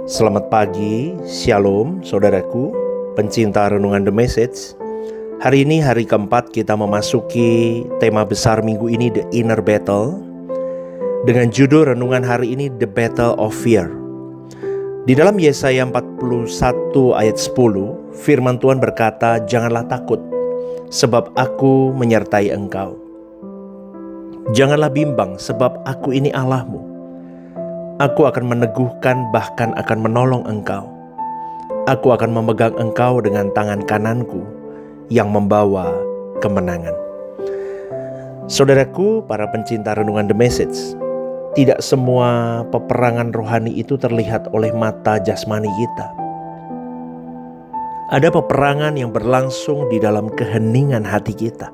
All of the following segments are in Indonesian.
Selamat pagi, Shalom saudaraku, pencinta renungan The Message. Hari ini hari keempat kita memasuki tema besar minggu ini, The Inner Battle. Dengan judul renungan hari ini, The Battle of Fear. Di dalam Yesaya 41 ayat 10, firman Tuhan berkata, "Janganlah takut, sebab aku menyertai engkau. Janganlah bimbang, sebab aku ini Allahmu. Aku akan meneguhkan, bahkan akan menolong engkau. Aku akan memegang engkau dengan tangan kananku yang membawa kemenangan." Saudaraku, para pencinta renungan The Message, tidak semua peperangan rohani itu terlihat oleh mata jasmani kita. Ada peperangan yang berlangsung di dalam keheningan hati kita.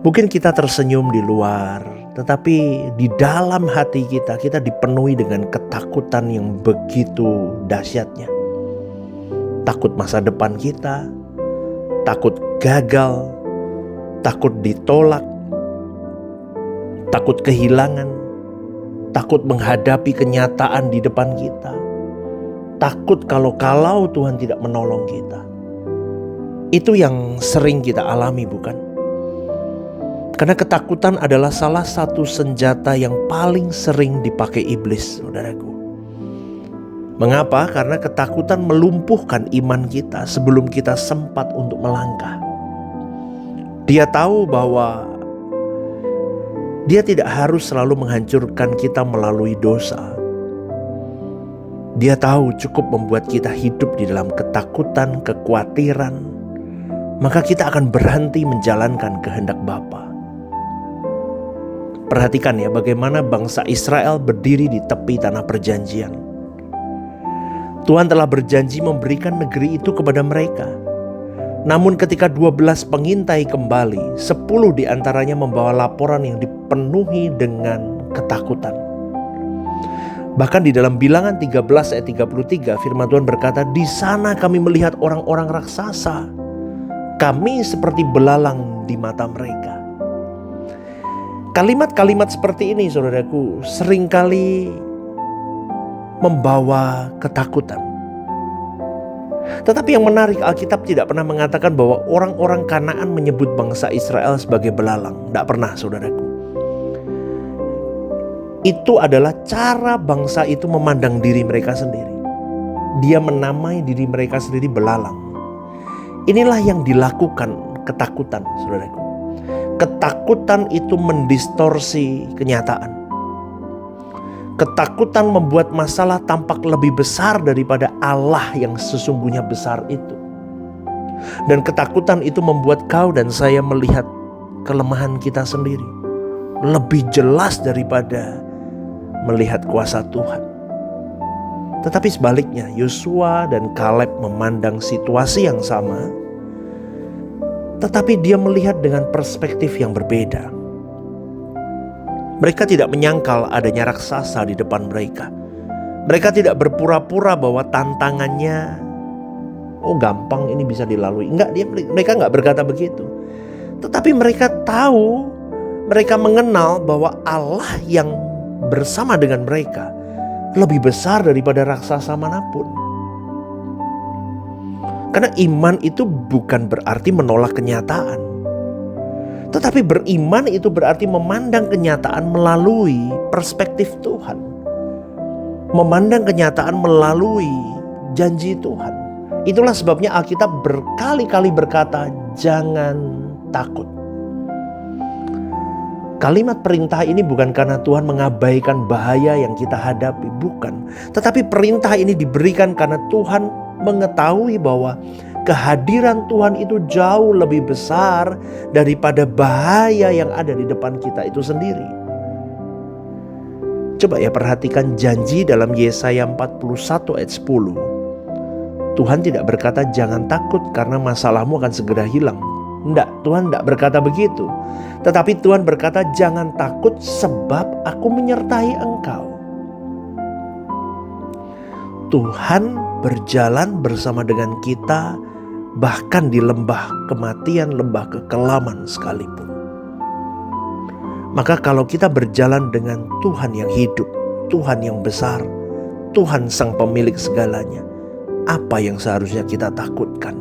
Mungkin kita tersenyum di luar, tetapi di dalam hati kita dipenuhi dengan ketakutan yang begitu dahsyatnya. Takut masa depan kita, takut gagal, takut ditolak, takut kehilangan, takut menghadapi kenyataan di depan kita, takut kalau Tuhan tidak menolong kita. Itu yang sering kita alami, bukan? Karena ketakutan adalah salah satu senjata yang paling sering dipakai iblis, saudaraku. Mengapa? Karena ketakutan melumpuhkan iman kita sebelum kita sempat untuk melangkah. Dia tahu bahwa dia tidak harus selalu menghancurkan kita melalui dosa. Dia tahu cukup membuat kita hidup di dalam ketakutan, kekhawatiran, maka kita akan berhenti menjalankan kehendak Bapa. Perhatikan ya, bagaimana bangsa Israel berdiri di tepi tanah perjanjian. Tuhan telah berjanji memberikan negeri itu kepada mereka. Namun ketika 12 pengintai kembali, 10 diantaranya membawa laporan yang dipenuhi dengan ketakutan. Bahkan di dalam Bilangan 13 ayat 33, firman Tuhan berkata, "Di sana kami melihat orang-orang raksasa. Kami seperti belalang di mata mereka." Kalimat-kalimat seperti ini, saudaraku, seringkali membawa ketakutan. Tetapi yang menarik, Alkitab tidak pernah mengatakan bahwa orang-orang Kanaan menyebut bangsa Israel sebagai belalang. Tidak pernah, saudaraku. Itu adalah cara bangsa itu memandang diri mereka sendiri. Dia menamai diri mereka sendiri belalang. Inilah yang dilakukan ketakutan, saudaraku. Ketakutan itu mendistorsi kenyataan. Ketakutan membuat masalah tampak lebih besar daripada Allah yang sesungguhnya besar itu. Dan ketakutan itu membuat kau dan saya melihat kelemahan kita sendiri lebih jelas daripada melihat kuasa Tuhan. Tetapi sebaliknya, Yosua dan Kaleb memandang situasi yang sama, tetapi dia melihat dengan perspektif yang berbeda. Mereka tidak menyangkal adanya raksasa di depan mereka. Mereka tidak berpura-pura bahwa tantangannya, gampang, ini bisa dilalui. Mereka enggak berkata begitu. Tetapi mereka tahu, mereka mengenal bahwa Allah yang bersama dengan mereka lebih besar daripada raksasa manapun. Karena iman itu bukan berarti menolak kenyataan. Tetapi beriman itu berarti memandang kenyataan melalui perspektif Tuhan. Memandang kenyataan melalui janji Tuhan. Itulah sebabnya Alkitab berkali-kali berkata, "Jangan takut." Kalimat perintah ini bukan karena Tuhan mengabaikan bahaya yang kita hadapi, bukan. Tetapi perintah ini diberikan karena Tuhan mengetahui bahwa kehadiran Tuhan itu jauh lebih besar daripada bahaya yang ada di depan kita itu sendiri. Coba ya, perhatikan janji dalam Yesaya 41 ayat 10. Tuhan tidak berkata jangan takut karena masalahmu akan segera hilang. Enggak, Tuhan tidak berkata begitu. Tetapi Tuhan berkata jangan takut sebab aku menyertai engkau. Tuhan berjalan bersama dengan kita bahkan di lembah kematian, lembah kekelaman sekalipun. Maka kalau kita berjalan dengan Tuhan yang hidup, Tuhan yang besar, Tuhan sang pemilik segalanya. Apa yang seharusnya kita takutkan?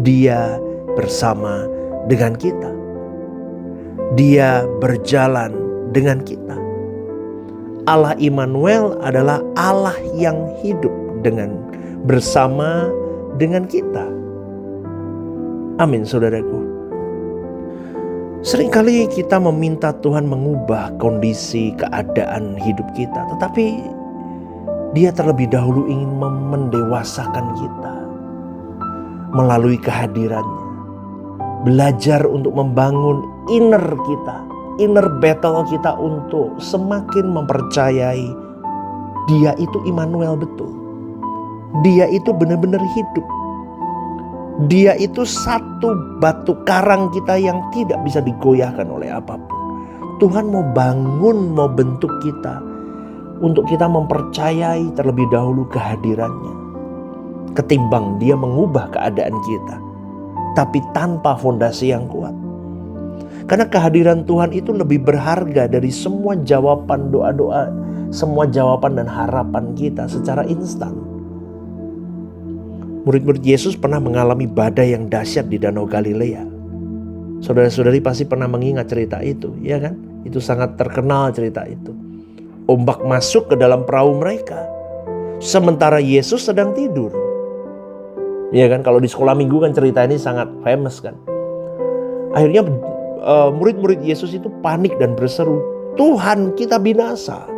Dia bersama dengan kita. Dia berjalan dengan kita. Allah Immanuel adalah Allah yang hidup bersama dengan kita. Amin, saudaraku. Seringkali kita meminta Tuhan mengubah kondisi keadaan hidup kita, tetapi Dia terlebih dahulu ingin mendewasakan kita melalui kehadirannya. Belajar untuk membangun inner battle kita untuk semakin mempercayai Dia itu Immanuel betul. Dia itu benar-benar hidup. Dia itu satu batu karang kita yang tidak bisa digoyahkan oleh apapun. Tuhan mau bangun, mau bentuk kita untuk kita mempercayai terlebih dahulu kehadirannya, ketimbang Dia mengubah keadaan kita, tapi tanpa fondasi yang kuat. Karena kehadiran Tuhan itu lebih berharga dari semua jawaban doa-doa, semua jawaban dan harapan kita secara instan. Murid-murid Yesus pernah mengalami badai yang dahsyat di Danau Galilea. Saudara-saudari pasti pernah mengingat cerita itu, ya kan? Itu sangat terkenal cerita itu. Ombak masuk ke dalam perahu mereka, sementara Yesus sedang tidur. Ya kan, kalau di sekolah minggu kan cerita ini sangat famous kan. Akhirnya murid-murid Yesus itu panik dan berseru, "Tuhan, kita binasa.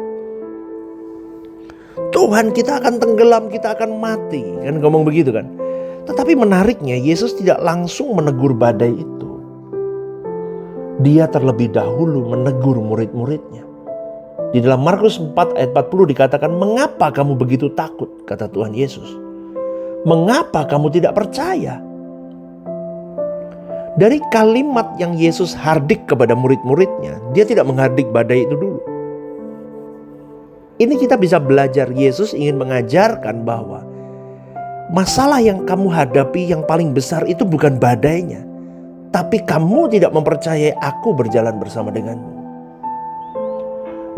Tuhan, kita akan tenggelam, kita akan mati." Kan ngomong begitu kan. Tetapi menariknya Yesus tidak langsung menegur badai itu. Dia terlebih dahulu menegur murid-muridnya. Di dalam Markus 4 ayat 40 dikatakan, "Mengapa kamu begitu takut?" kata Tuhan Yesus. "Mengapa kamu tidak percaya?" Dari kalimat yang Yesus hardik kepada murid-muridnya, Dia tidak menghardik badai itu dulu. Ini kita bisa belajar, Yesus ingin mengajarkan bahwa masalah yang kamu hadapi yang paling besar itu bukan badainya, tapi kamu tidak mempercayai Aku berjalan bersama denganmu.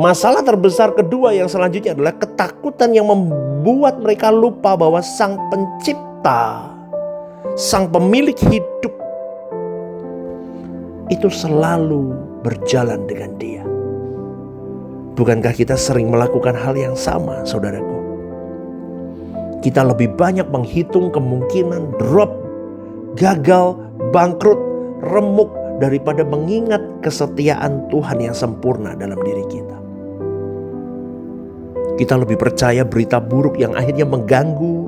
Masalah terbesar kedua yang selanjutnya adalah ketakutan yang membuat mereka lupa bahwa Sang Pencipta, Sang Pemilik hidup itu selalu berjalan dengan Dia. Bukankah kita sering melakukan hal yang sama, saudaraku? Kita lebih banyak menghitung kemungkinan drop, gagal, bangkrut, remuk daripada mengingat kesetiaan Tuhan yang sempurna dalam diri kita. Kita lebih percaya berita buruk yang akhirnya mengganggu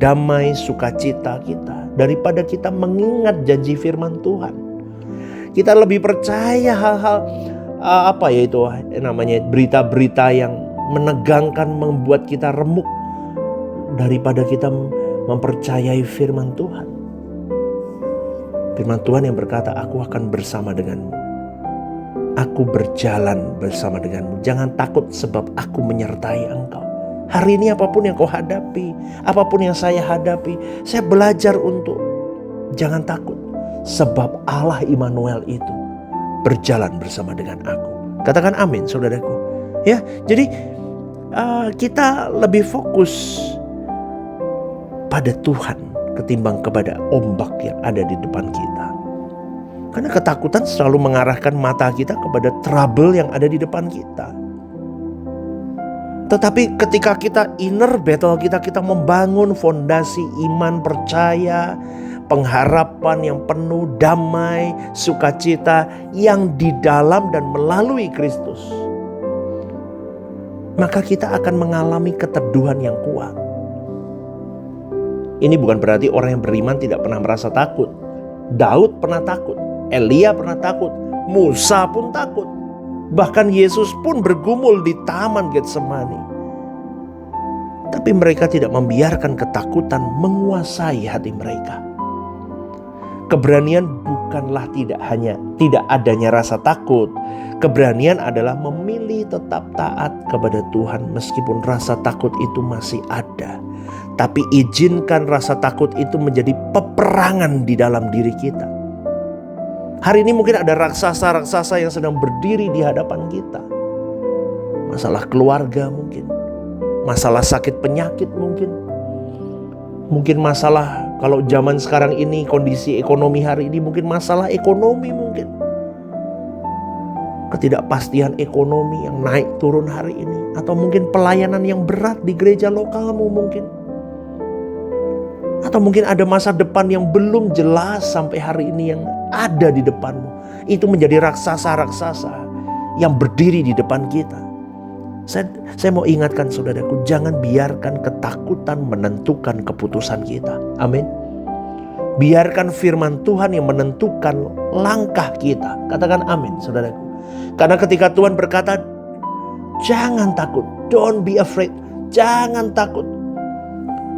damai sukacita kita daripada kita mengingat janji firman Tuhan. Kita lebih percaya hal-hal berita-berita yang menegangkan, membuat kita remuk daripada kita mempercayai firman Tuhan. Firman Tuhan yang berkata, "Aku akan bersama denganmu. Aku berjalan bersama denganmu. Jangan takut sebab Aku menyertai engkau." Hari ini apapun yang kau hadapi, apapun yang saya hadapi, saya belajar untuk jangan takut. Sebab Allah Immanuel itu berjalan bersama dengan aku. Katakan amin, saudaraku. Ya, jadi kita lebih fokus pada Tuhan ketimbang kepada ombak yang ada di depan kita. Karena ketakutan selalu mengarahkan mata kita kepada trouble yang ada di depan kita. Tetapi ketika kita inner battle kita membangun fondasi iman, percaya, pengharapan yang penuh damai, sukacita yang di dalam dan melalui Kristus, maka kita akan mengalami keteduhan yang kuat. Ini bukan berarti orang yang beriman tidak pernah merasa takut. Daud pernah takut, Elia pernah takut, Musa pun takut. Bahkan Yesus pun bergumul di taman Getsemani. Tapi mereka tidak membiarkan ketakutan menguasai hati mereka. Keberanian bukanlah tidak adanya rasa takut. Keberanian adalah memilih tetap taat kepada Tuhan meskipun rasa takut itu masih ada. Tapi izinkan rasa takut itu menjadi peperangan di dalam diri kita. Hari ini mungkin ada raksasa-raksasa yang sedang berdiri di hadapan kita. Masalah keluarga mungkin, masalah sakit penyakit mungkin masalah kalau zaman sekarang ini, kondisi ekonomi hari ini, mungkin masalah ekonomi, mungkin ketidakpastian ekonomi yang naik turun hari ini, atau mungkin pelayanan yang berat di gereja lokalmu mungkin, atau mungkin ada masa depan yang belum jelas sampai hari ini yang ada di depanmu. Itu menjadi raksasa-raksasa yang berdiri di depan kita. Saya mau ingatkan saudaraku, jangan biarkan ketakutan menentukan keputusan kita. Amin. Biarkan firman Tuhan yang menentukan langkah kita. Katakan amin, saudaraku. Karena ketika Tuhan berkata, jangan takut, don't be afraid, jangan takut,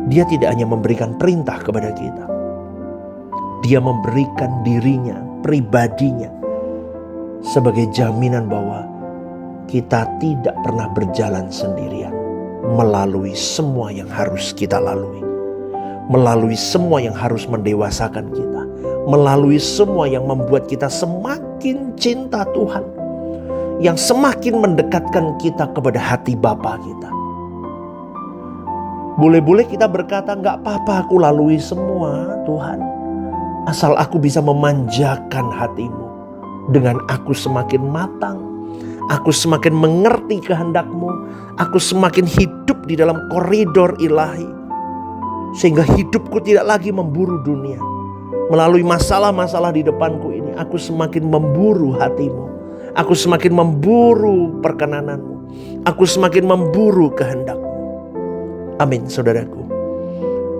Dia tidak hanya memberikan perintah kepada kita, Dia memberikan dirinya, pribadinya, sebagai jaminan bahwa kita tidak pernah berjalan sendirian, melalui semua yang harus kita lalui, melalui semua yang harus mendewasakan kita, melalui semua yang membuat kita semakin cinta Tuhan, yang semakin mendekatkan kita kepada hati Bapa kita. Boleh-boleh kita berkata, gak apa-apa aku lalui semua Tuhan, asal aku bisa memanjakan hatimu. Dengan aku semakin matang, aku semakin mengerti kehendak-Mu, aku semakin hidup di dalam koridor ilahi, sehingga hidupku tidak lagi memburu dunia. Melalui masalah-masalah di depanku ini, aku semakin memburu hati-Mu, aku semakin memburu perkenanan-Mu, aku semakin memburu kehendak-Mu. Amin, saudaraku.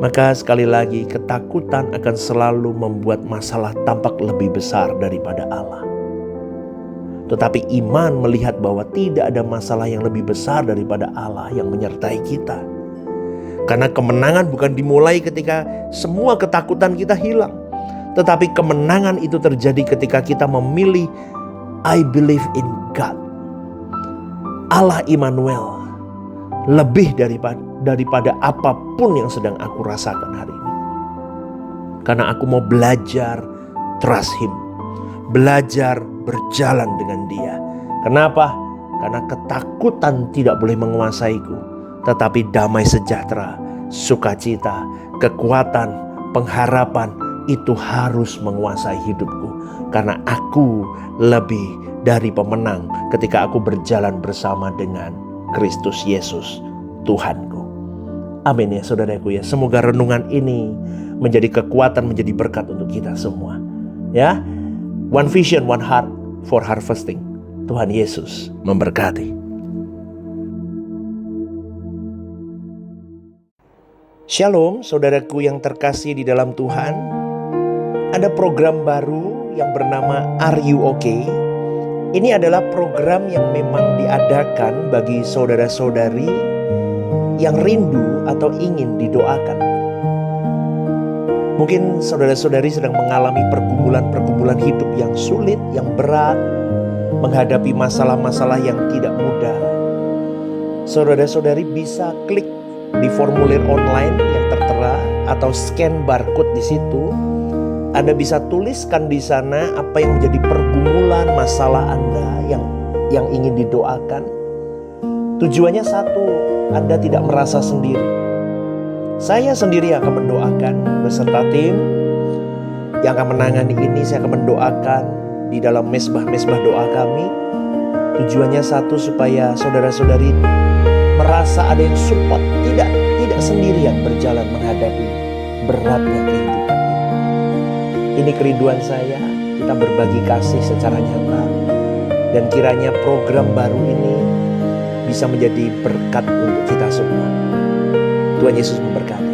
Maka sekali lagi, ketakutan akan selalu membuat masalah tampak lebih besar daripada Allah. Tetapi iman melihat bahwa tidak ada masalah yang lebih besar daripada Allah yang menyertai kita. Karena kemenangan bukan dimulai ketika semua ketakutan kita hilang, tetapi kemenangan itu terjadi ketika kita memilih I believe in God, Allah Immanuel, lebih daripada apapun yang sedang aku rasakan hari ini. Karena aku mau belajar trust Him, belajar berjalan dengan Dia. Kenapa? Karena ketakutan tidak boleh menguasaiku, tetapi damai sejahtera, sukacita, kekuatan, pengharapan itu harus menguasai hidupku. Karena aku lebih dari pemenang ketika aku berjalan bersama dengan Kristus Yesus, Tuhanku. Amin ya saudaraku ya. Semoga renungan ini menjadi kekuatan, menjadi berkat untuk kita semua. Ya, one vision, one heart for harvesting. Tuhan Yesus memberkati. Shalom saudaraku yang terkasih di dalam Tuhan. Ada program baru yang bernama Are You Okay? Ini adalah program yang memang diadakan bagi saudara-saudari yang rindu atau ingin didoakan. Mungkin saudara-saudari sedang mengalami pergumulan-pergumulan hidup yang sulit, yang berat, menghadapi masalah-masalah yang tidak mudah. Saudara-saudari bisa klik di formulir online yang tertera atau scan barcode di situ. Anda bisa tuliskan di sana apa yang menjadi pergumulan masalah Anda yang ingin didoakan. Tujuannya satu, Anda tidak merasa sendiri. Saya sendiri akan mendoakan beserta tim yang akan menangani ini. Saya akan mendoakan di dalam mesbah-mesbah doa kami. Tujuannya satu, supaya saudara-saudari merasa ada yang support, tidak sendirian berjalan menghadapi beratnya kehidupan. Ini kerinduan saya, kita berbagi kasih secara nyata. Dan kiranya program baru ini bisa menjadi berkat untuk kita semua. Tuhan Yesus memberkati.